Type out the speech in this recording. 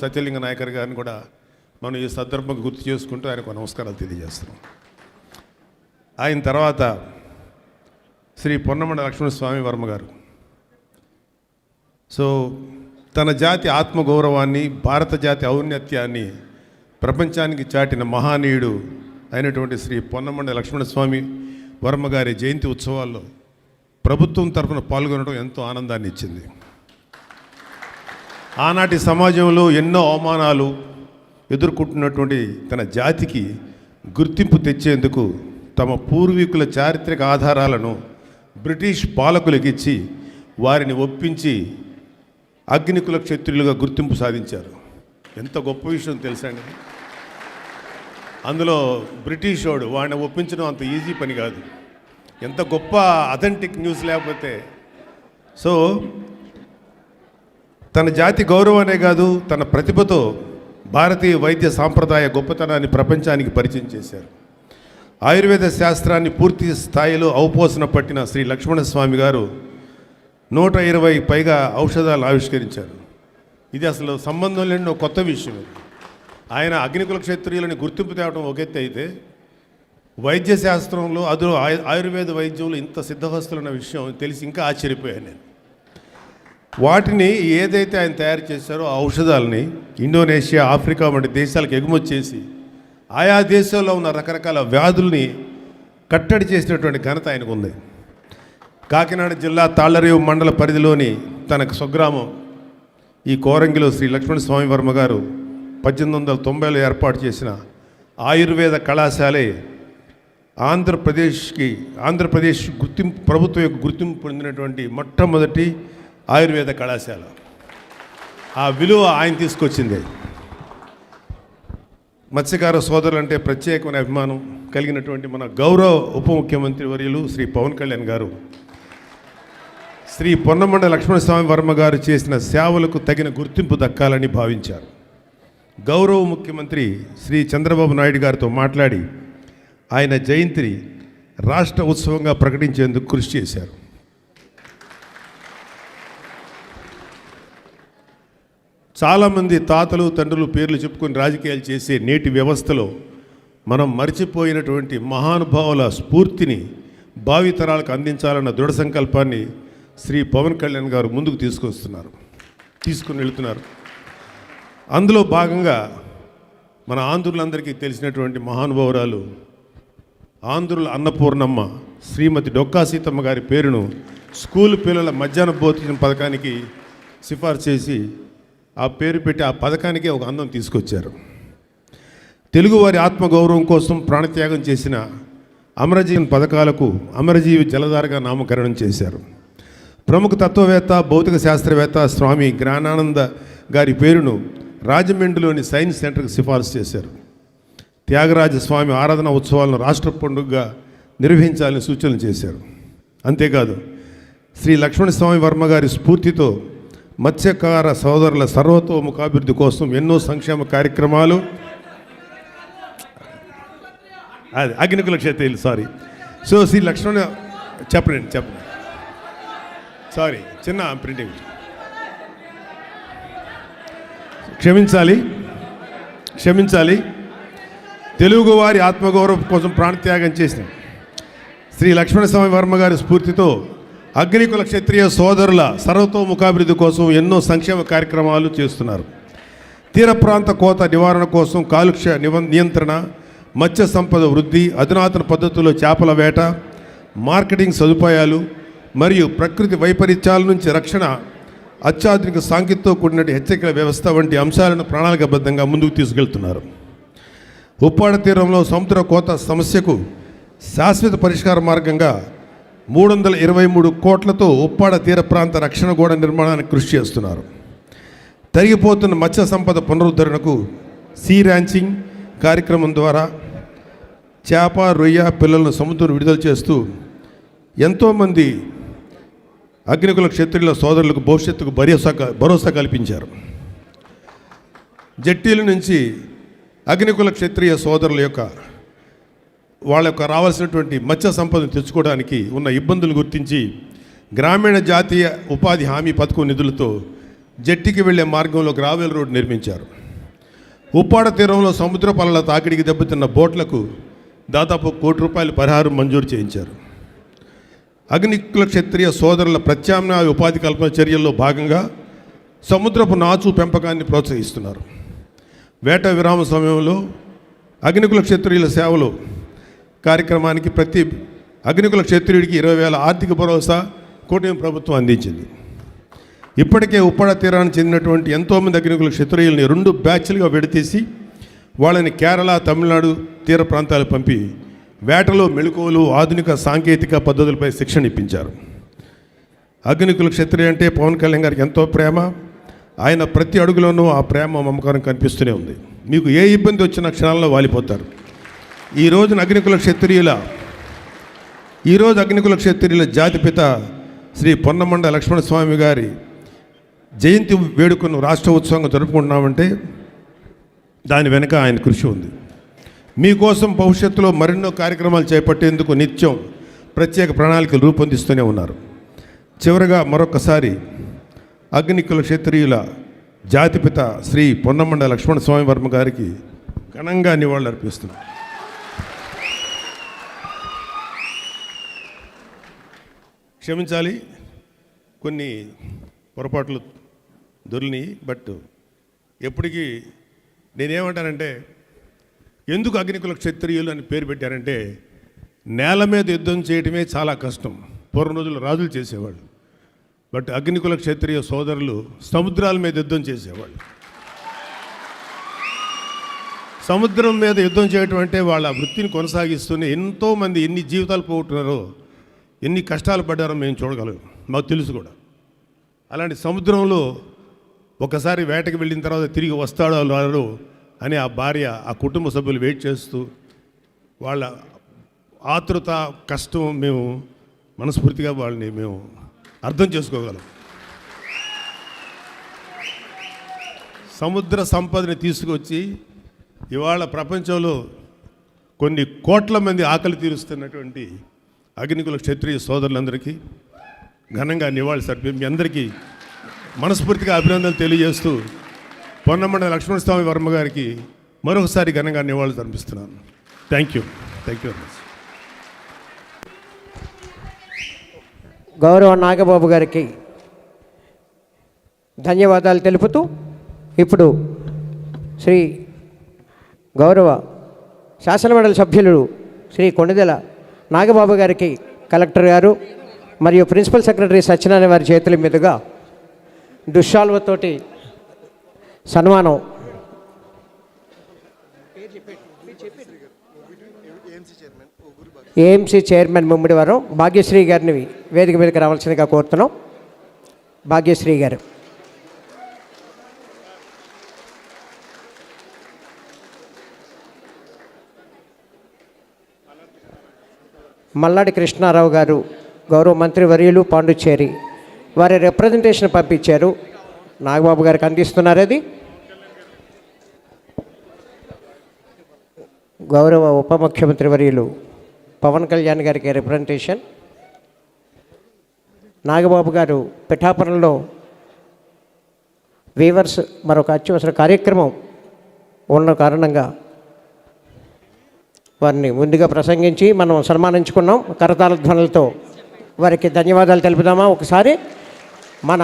సత్యలింగ నాయకర్ గారిని కూడా మనం ఈ సందర్భంగా గుర్తు చేసుకుంటూ ఆయనకు నమస్కారాలు తెలియజేస్తున్నాం. ఆయన తర్వాత శ్రీ పొన్నమండ లక్ష్మణస్వామి వర్మ గారు. సో తన జాతి ఆత్మగౌరవాన్ని, భారత జాతి ఔన్నత్యాన్ని ప్రపంచానికి చాటిన మహానీయుడు అయినటువంటి శ్రీ పొన్నమండ లక్ష్మణస్వామి వర్మ గారి జయంతి ఉత్సవాల్లో ప్రభుత్వం తరఫున పాల్గొనడం ఎంతో ఆనందాన్ని ఇచ్చింది. ఆనాటి సమాజంలో ఎన్నో అవమానాలు ఎదుర్కొంటున్నటువంటి తన జాతికి గుర్తింపు తెచ్చేందుకు తమ పూర్వీకుల చారిత్రక ఆధారాలను బ్రిటిష్ పాలకులకు ఇచ్చి వారిని ఒప్పించి అగ్నికుల క్షత్రియులుగా గుర్తింపు సాధించారు. ఎంత గొప్ప విషయం తెలుసండి. అందులో బ్రిటిష్ వాడు వాడిని ఒప్పించడం అంత ఈజీ పని కాదు. ఎంత గొప్ప అథెంటిక్ న్యూస్ లేకపోతే. సో తన జాతి గౌరవానే కాదు, తన ప్రతిభతో భారతీయ వైద్య సాంప్రదాయ గొప్పతనాన్ని ప్రపంచానికి పరిచయం చేశారు. ఆయుర్వేద శాస్త్రాన్ని పూర్తి స్థాయిలో ఔపోసన పట్టిన శ్రీ లక్ష్మణస్వామి గారు 120 పైగా ఔషధాలు ఆవిష్కరించారు. ఇది అసలు సంబంధం లేని కొత్త విషయం. ఆయన అగ్నికుల క్షత్రియులని గుర్తింపు తేవడం ఒక ఎత్తు అయితే, వైద్య శాస్త్రంలో అందులో ఆయుర్వేద వైద్యంలో ఇంత సిద్ధహస్తులున్న విషయం తెలిసి ఇంకా ఆశ్చర్యపోయాను నేను. వాటిని ఏదైతే ఆయన తయారు చేశారో ఆ ఔషధాలని ఇండోనేషియా, ఆఫ్రికా వంటి దేశాలకు ఎగుమతి చేసి ఆయా దేశాల్లో ఉన్న రకరకాల వ్యాధుల్ని కట్టడి చేసినటువంటి ఘనత ఆయనకు ఉంది. కాకినాడ జిల్లా తాళ్లరేవు మండల పరిధిలోని తన స్వగ్రామం ఈ కోరంగిలో శ్రీ లక్ష్మణస్వామి వర్మ గారు 1890లో ఏర్పాటు చేసిన ఆయుర్వేద కళాశాలే ఆంధ్రప్రదేశ్ గుర్తింపు, ప్రభుత్వం యొక్క గుర్తింపు పొందినటువంటి మొట్టమొదటి ఆయుర్వేద కళాశాల. ఆ విలువ ఆయన తీసుకొచ్చింది. మత్స్యకార సోదరులంటే ప్రత్యేకమైన అభిమానం కలిగినటువంటి మన గౌరవ ఉప ముఖ్యమంత్రి వర్యులు శ్రీ పవన్ కళ్యాణ్ గారు శ్రీ పొన్నమండ లక్ష్మణస్వామి వర్మ గారు చేసిన సేవలకు తగిన గుర్తింపు దక్కాలని భావించారు. గౌరవ ముఖ్యమంత్రి శ్రీ చంద్రబాబు నాయుడు గారితో మాట్లాడి ఆయన జయంతిని రాష్ట్ర ఉత్సవంగా ప్రకటించేందుకు కృషి చేశారు. చాలామంది తాతలు తండ్రులు పేర్లు చెప్పుకొని రాజకీయాలు చేసే నేటి వ్యవస్థలో మనం మర్చిపోయినటువంటి మహానుభావుల స్ఫూర్తిని భావితరాలకు అందించాలన్న దృఢ సంకల్పాన్ని శ్రీ పవన్ కళ్యాణ్ గారు ముందుకు తీసుకుని వెళుతున్నారు. అందులో భాగంగా మన ఆంధ్రులందరికీ తెలిసినటువంటి మహానుభావురాలు ఆంధ్రుల అన్నపూర్ణమ్మ శ్రీమతి డొక్కా సీతమ్మ గారి పేరును స్కూల్ పిల్లల మధ్యాహ్న భోజన పథకానికి సిఫార్సు చేసి ఆ పేరు పెట్టి ఆ పథకానికి ఒక అందం తీసుకొచ్చారు. తెలుగువారి ఆత్మగౌరవం కోసం ప్రాణత్యాగం చేసిన అమరజీవన్ పథకాలకు అమరజీవి జలధారగా నామకరణం చేశారు. ప్రముఖ తత్వవేత్త, భౌతిక శాస్త్రవేత్త స్వామి జ్ఞానానంద గారి పేరును రాజమండ్రిలోని సైన్స్ సెంటర్కి సిఫార్సు చేశారు. త్యాగరాజ స్వామి ఆరాధన ఉత్సవాలను రాష్ట్ర పండుగగా నిర్వహించాలని సూచనలు చేశారు. అంతేకాదు శ్రీ లక్ష్మణస్వామి వర్మ గారి స్ఫూర్తితో మత్స్యకార సోదరుల సర్వతోముఖాభివృద్ధి కోసం ఎన్నో సంక్షేమ కార్యక్రమాలు, అది అగ్నికుల క్షత్రియులు సో శ్రీ లక్ష్మణ చెప్పండి చిన్న ప్రింటింగ్ క్షమించాలి. తెలుగువారి ఆత్మగౌరవం కోసం ప్రాణత్యాగం చేసిన శ్రీ లక్ష్మణస్వామి వర్మ గారి స్ఫూర్తితో అగ్నికుల క్షత్రియ సోదరుల సర్వతోముఖాభివృద్ధి కోసం ఎన్నో సంక్షేమ కార్యక్రమాలు చేస్తున్నారు. తీర ప్రాంత కోత నివారణ కోసం కాలుష్య నియంత్రణ, మత్స్య సంపద వృద్ధి, అధునాతన పద్ధతుల్లో చేపల వేట, మార్కెటింగ్ సదుపాయాలు మరియు ప్రకృతి వైపరీత్యాల నుంచి రక్షణ, అత్యాధునిక సాంకేతికతో కూడిన హెచ్చరికల వ్యవస్థ వంటి అంశాలను ప్రణాళికాబద్ధంగా ముందుకు తీసుకెళ్తున్నారు. ఉప్పాడ తీరంలో సముద్ర కోత సమస్యకు శాశ్వత పరిష్కార మార్గంగా 323 కోట్లతో ఉప్పాడ తీర ప్రాంత రక్షణ గోడ నిర్మాణానికి కృషి చేస్తున్నారు. తరిగిపోతున్న మత్స్య సంపద పునరుద్ధరణకు సీ ర్యాంచింగ్ కార్యక్రమం ద్వారా చేప, రొయ్య పిల్లలను సముద్రం విడుదల చేస్తూ ఎంతోమంది అగ్నికుల క్షత్రియుల సోదరులకు భవిష్యత్తుకు భరోసా కల్పించారు. జట్టీల నుంచి అగ్నికుల క్షత్రియ సోదరుల యొక్క వాళ్ళకు రావాల్సినటువంటి మత్స్య సంపదను తెచ్చుకోవడానికి ఉన్న ఇబ్బందులు గుర్తించి గ్రామీణ జాతీయ ఉపాధి హామీ పథకం నిధులతో జట్టికి వెళ్లే మార్గంలో గ్రావెల్ రోడ్ నిర్మించారు. ఉప్పాడ తీరంలో సముద్ర పల్లల తాకిడికి దెబ్బతిన్న బోట్లకు దాదాపు ₹1 కోటి పరిహారం మంజూరు చేయించారు. అగ్నికుల క్షత్రియ సోదరుల ప్రత్యామ్నాయ ఉపాధి కల్పన చర్యల్లో భాగంగా సముద్రపు నాచు పెంపకాన్ని ప్రోత్సహిస్తున్నారు. వేట విరామ సమయంలో అగ్నికుల క్షత్రియుల సేవలు కార్యక్రమానికి ప్రతి అగ్నికుల క్షత్రియుడికి 20,000 ఆర్థిక భరోసా కూటమి ప్రభుత్వం అందించింది. ఇప్పటికే ఉప్పాడ తీరానికి చెందినటువంటి ఎంతోమంది అగ్నికుల క్షత్రియుల్ని 2 బ్యాచ్లుగా విడతీసి వాళ్ళని కేరళ, తమిళనాడు తీర ప్రాంతాలకు పంపి వేటలో మెళకువలు, ఆధునిక సాంకేతిక పద్ధతులపై శిక్షణ ఇప్పించారు. అగ్నికుల క్షత్రియ అంటే పవన్ కళ్యాణ్ గారికి ఎంతో ప్రేమ. ఆయన ప్రతి అడుగులోనూ ఆ ప్రేమ, మమకారం కనిపిస్తూనే ఉంది. మీకు ఏ ఇబ్బంది వచ్చిన క్షణాల్లో వాలిపోతారు. ఈరోజు అగ్నికుల క్షత్రియుల జాతిపిత శ్రీ పొన్నమండ లక్ష్మణస్వామి గారి జయంతి వేడుకను రాష్ట్ర ఉత్సవంగా జరుపుకుంటున్నామంటే దాని వెనుక ఆయన కృషి ఉంది. మీకోసం భవిష్యత్తులో మరెన్నో కార్యక్రమాలు చేపట్టేందుకు నిత్యం ప్రత్యేక ప్రణాళికలు రూపొందిస్తూనే ఉన్నారు. చివరగా మరొకసారి అగ్నికుల క్షత్రియుల జాతిపిత శ్రీ పొన్నమండ లక్ష్మణస్వామి వర్మ గారికి ఘనంగా నివాళులు అర్పిస్తున్నాం. క్షమించాలి, కొన్ని పొరపాట్లు దొరికినాయి. బట్ ఎప్పటికీ నేనేమంటానంటే, ఎందుకు అగ్నికుల క్షత్రియులు అని పేరు పెట్టారంటే, నేల మీద యుద్ధం చేయటమే చాలా కష్టం. పూర్వం రోజుల్లో రాజులు చేసేవాళ్ళు. బట్ అగ్నికుల క్షత్రియ సోదరులు సముద్రాల మీద యుద్ధం చేసేవాళ్ళు. సముద్రం మీద యుద్ధం చేయటం అంటే వాళ్ళ వృత్తిని కొనసాగిస్తూనే ఎంతోమంది ఎన్ని జీవితాలు పోగొట్టున్నారో, ఎన్ని కష్టాలు పడ్డారో మేము చూడగలం, మాకు తెలుసు కూడా. అలాంటి సముద్రంలో ఒకసారి వేటకి వెళ్ళిన తర్వాత తిరిగి వస్తాడో రాడో అని ఆ భార్య, ఆ కుటుంబ సభ్యులు వెయిట్ చేస్తూ వాళ్ళ ఆతృత, కష్టం మేము మనస్ఫూర్తిగా వాళ్ళని మేము అర్థం చేసుకోగలం. సముద్ర సంపదని తీసుకొచ్చి ఇవాళ ప్రపంచంలో కొన్ని కోట్ల మంది ఆకలి తీరుస్తున్నటువంటి అగ్నికుల క్షత్రియ సోదరులందరికీ ఘనంగా నివాళులు అర్పి మీ అందరికీ మనస్ఫూర్తిగా అభినందనలు తెలియజేస్తూ పొన్నమండ లక్ష్మణస్వామి వర్మ గారికి మరొకసారి ఘనంగా నివాళులు అర్పిస్తున్నాను. Thank you very much. గౌరవ నాగబాబు గారికి ధన్యవాదాలు తెలుపుతూ ఇప్పుడు శ్రీ గౌరవ శాసనమండలి సభ్యులు శ్రీ కొణిదెల నాగబాబు గారికి కలెక్టర్ గారు మరియు ప్రిన్సిపల్ సెక్రటరీ సత్యనారాయణ వారి చేతుల మీదుగా దుశ్శాల్వతోటి సన్మానం ఏఎంసీ చైర్మన్ ముమ్మిడివారం భాగ్యశ్రీ గారిని వేదిక మీదకి రావాల్సిందిగా కోరుతున్నాం. భాగ్యశ్రీ గారు. మల్లాడి కృష్ణారావు గారు గౌరవ మంత్రివర్యులు పాండుచేరి వారి రిప్రజెంటేషన్ పంపించారు, నాగబాబు గారికి అందిస్తున్నారు. అది గౌరవ ఉప ముఖ్యమంత్రి వర్యులు పవన్ కళ్యాణ్ గారికి రిప్రజెంటేషన్. నాగబాబు గారు పిఠాపురంలో వీవర్స్ మరొక అత్యవసర కార్యక్రమం ఉన్న కారణంగా వారిని ముందుగా ప్రసంగించి మనం సన్మానించుకున్నాం. కరతాళ ధ్వనులతో వారికి ధన్యవాదాలు తెలుపుదామా ఒకసారి. మన